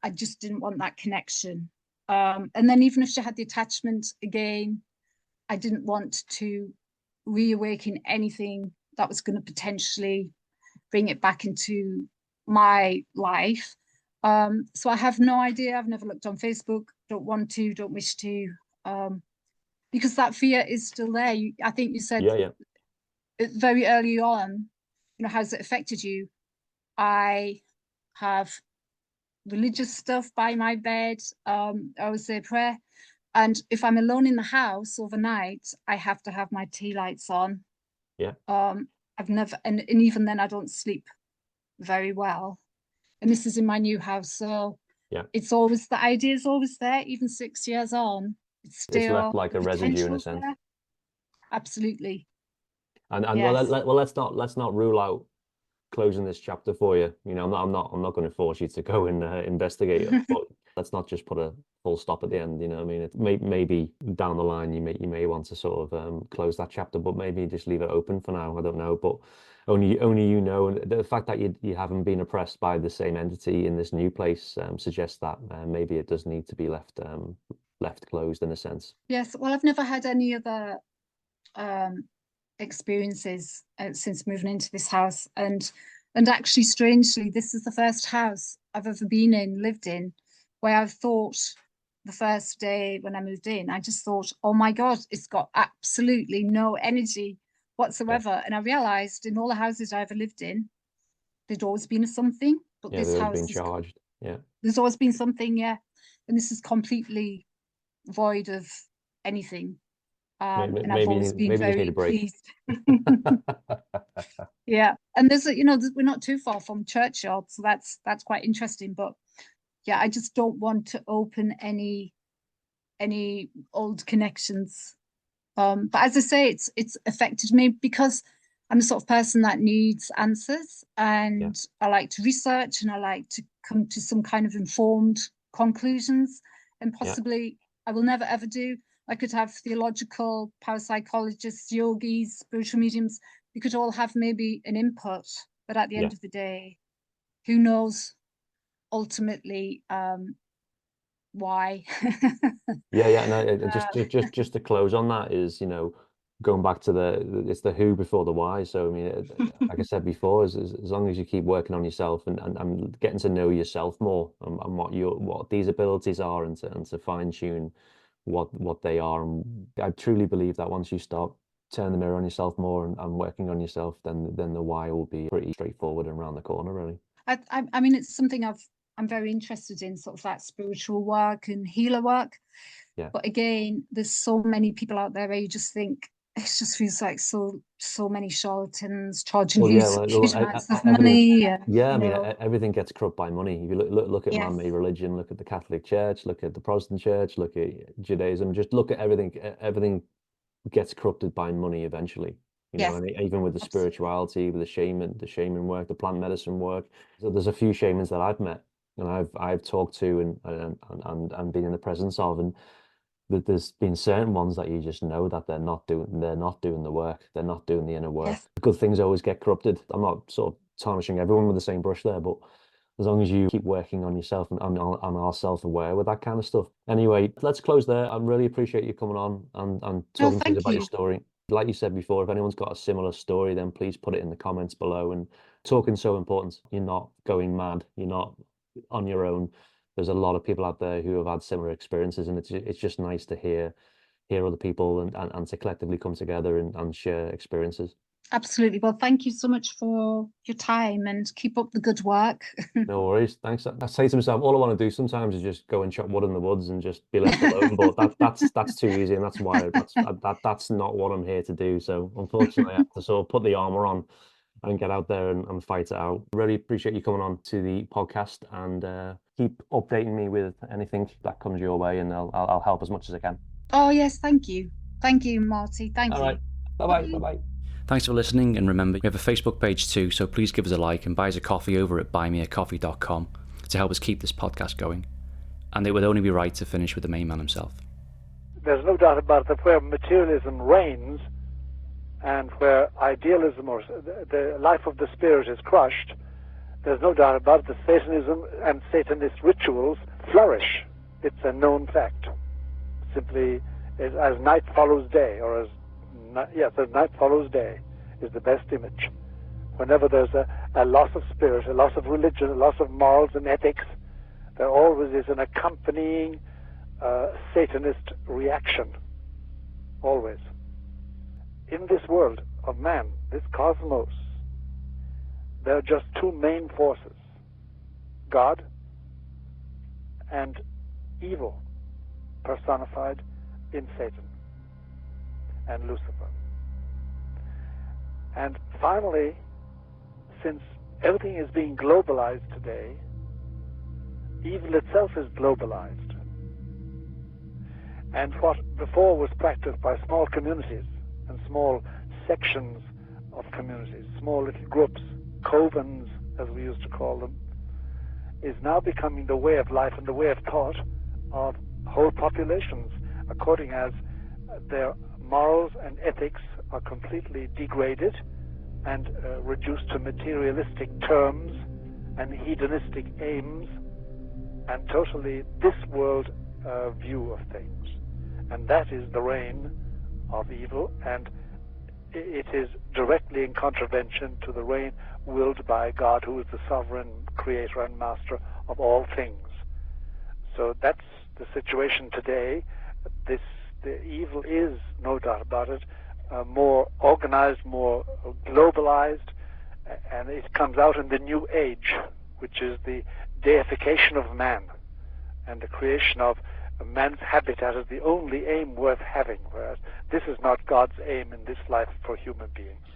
I just didn't want that connection. And then even if she had the attachment again, I didn't want to reawaken anything that was going to potentially bring it back into my life. So I have no idea. I've never looked on Facebook. Don't want to. Don't wish to. Because that fear is still there. I think you said very early on, how's it affected you? I have religious stuff by my bed. I always say prayer. And if I'm alone in the house overnight, I have to have my tea lights on. Yeah. I've never, and even then I don't sleep very well. And this is in my new house. So yeah, it's always, the idea is always there, even 6 years on. It's left like a residue in a sense. There. Absolutely. And yes. let's not rule out closing this chapter for you. I'm not going to force you to go and investigate it, but let's not just put a full stop at the end. I mean, it maybe down the line you may want to sort of close that chapter, but maybe just leave it open for now. I don't know, but only and the fact that you haven't been oppressed by the same entity in this new place suggests that maybe it does need to be left closed in a sense. Yes. Well, I've never had any other experiences since moving into this house, and actually, strangely, this is the first house I've ever lived in, where I've thought, the first day when I moved in, I just thought, oh my God, it's got absolutely no energy whatsoever. Yeah. And I realized in all the houses I ever lived in, there'd always been something, but this house been charged. Yeah, there's always been something. Yeah, and this is completely void of anything. And I've always been very pleased. Yeah, and there's we're not too far from churchyard, so that's quite interesting. But yeah, I just don't want to open any old connections. But as I say, it's affected me because I'm the sort of person that needs answers, and I like to research, and I like to come to some kind of informed conclusions, and possibly I will never ever do. I could have theological, parapsychologists, yogis, spiritual mediums. We could all have maybe an input, but at the end of the day, who knows ultimately why? Just to close on that is, going back to it's the who before the why. So I mean, like I said before, as long as you keep working on yourself and getting to know yourself more and what these abilities are, and to fine tune what they are. And I truly believe that once you start turning the mirror on yourself more and working on yourself, then the why will be pretty straightforward and around the corner, really. I mean, it's something I'm very interested in, sort of that spiritual work and healer work. Yeah. But again, there's so many people out there where you just think, it just feels like so many charlatans charging Well, you yeah, huge amounts of everything. money, and Yeah, I you mean, know, everything gets corrupt by money. If you look at yes, man-made religion, look at the Catholic Church, look at the Protestant Church, look at Judaism. Just look at everything. Everything gets corrupted by money eventually. yes, And even with the absolutely. spirituality, with the shaman work, the plant medicine work. So there's a few shamans that I've met and I've talked to and been in the presence of, and there's been certain ones that you just know that they're not doing the work, they're not doing the inner work. Yes, Good things always get corrupted. I'm not sort of tarnishing everyone with the same brush there, but as long as you keep working on yourself and are self-aware with that kind of stuff. Anyway, let's close there. I really appreciate you coming on and no, talking to us thank about your you. story. Like you said before, if anyone's got a similar story, then please put it in the comments below. And talking's so important. You're not going mad. You're not on your own. There's a lot of people out there who have had similar experiences, and it's just nice to hear other people and to collectively come together and share experiences. Absolutely. Well, thank you so much for your time, and keep up the good work. No worries. Thanks. I say to myself, all I want to do sometimes is just go and chop wood in the woods and just be left alone. But that's too easy, and that's not what I'm here to do. So unfortunately, I have to sort of put the armor on and get out there and fight it out. Really appreciate you coming on to the podcast, and keep updating me with anything that comes your way, and I'll help as much as I can. Oh, yes, thank you. Thank you, Marty. Thank All you. right. Bye bye. Bye bye. Thanks for listening, and remember, we have a Facebook page too, so please give us a like and buy us a coffee over at buymeacoffee.com to help us keep this podcast going. And it would only be right to finish with the main man himself. There's no doubt about it that where materialism reigns and where idealism or the life of the spirit is crushed, there's no doubt about it that Satanism and Satanist rituals flourish. It's a known fact. Simply as night follows day, or as night follows day is the best image. Whenever there's a loss of spirit, a loss of religion, a loss of morals and ethics, there always is an accompanying Satanist reaction. Always. In this world of man, this cosmos, there are just two main forces: God and evil, personified in Satan and Lucifer. And finally, since everything is being globalized today, evil itself is globalized. And what before was practiced by small communities and small sections of communities, small little groups, covens as we used to call them, is now becoming the way of life and the way of thought of whole populations, according as their morals and ethics are completely degraded and reduced to materialistic terms and hedonistic aims and totally this world view of things. And that is the reign of evil, and it is directly in contravention to the reign willed by God, who is the sovereign creator and master of all things. So that's the situation today. The evil is, no doubt about it, more organized, more globalized, and it comes out in the new age, which is the deification of man and the creation of man's habitat as the only aim worth having, whereas this is not God's aim in this life for human beings.